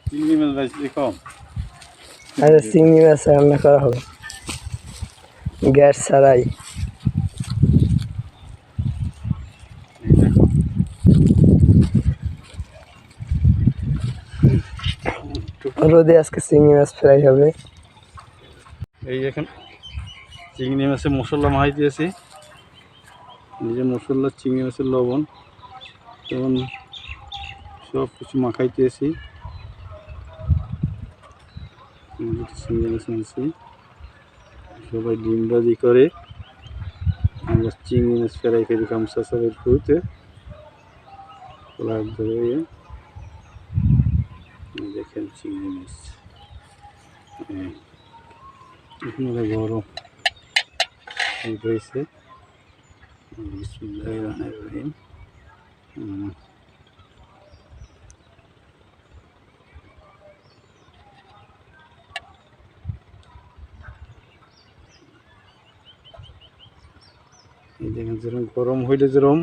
চিংড়ি মাছ ভাজছি কম। আরে চিংড়ি মাছ রান্না করা হবে গ্যাস ছাড়াই। রোদে আজকে চিংড়ি মাছ ফ্রাই হবে। এই এখন চিংড়ি মাছে মশলা মাখাই দিয়েছি, নিজে মশলা চিংড়ি মাছের লবণ তখন সব কিছু মাখাই দিয়েছি। চিংড়ি মাছ আনছি, সবাই ডিম ভাজি করে আমরা চিংড়ি মাছ ফ্রাই করি গামছা চালের ফুতে ধরে। দেখেন চিংড়ি মাছ এখানে গরম হয়েছে। বিসমিল্লাহিররহমানিররহিম। এই দেখেন যেরকম গরম হইলে যেরকম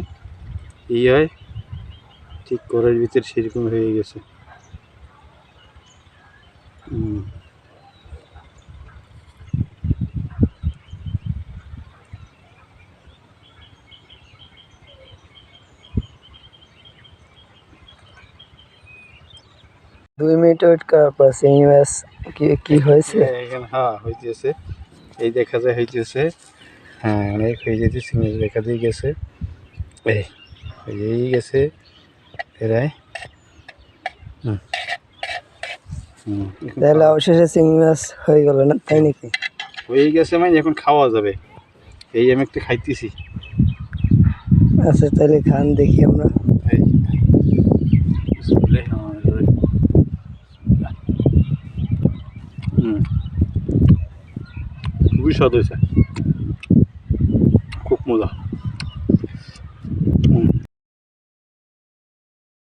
হয় ঠিক কড়াইয়ের ভিতরে সেরকম হয়ে গেছে। দুই মিনিট ওয়েট করার পর চিংড়ি মাছ কি হয়েছে? এখানে হ্যাঁ হইতেছে, এই দেখা যায় হইতেছে। হ্যাঁ অনেক হয়ে যেতে চিংড়ি মাছ দেখা দিয়ে গেছে, এই গেছে এরাই। তাহলে অবশেষে চিংড়ি মাছ হয়ে গেল না, তাই নাকি? হয়ে গেছে মানে এখন খাওয়া যাবে। এই আমি একটু খাইতেছি। আচ্ছা তাহলে খান দেখি আমরা। খুবই স্বাদ হয়েছে।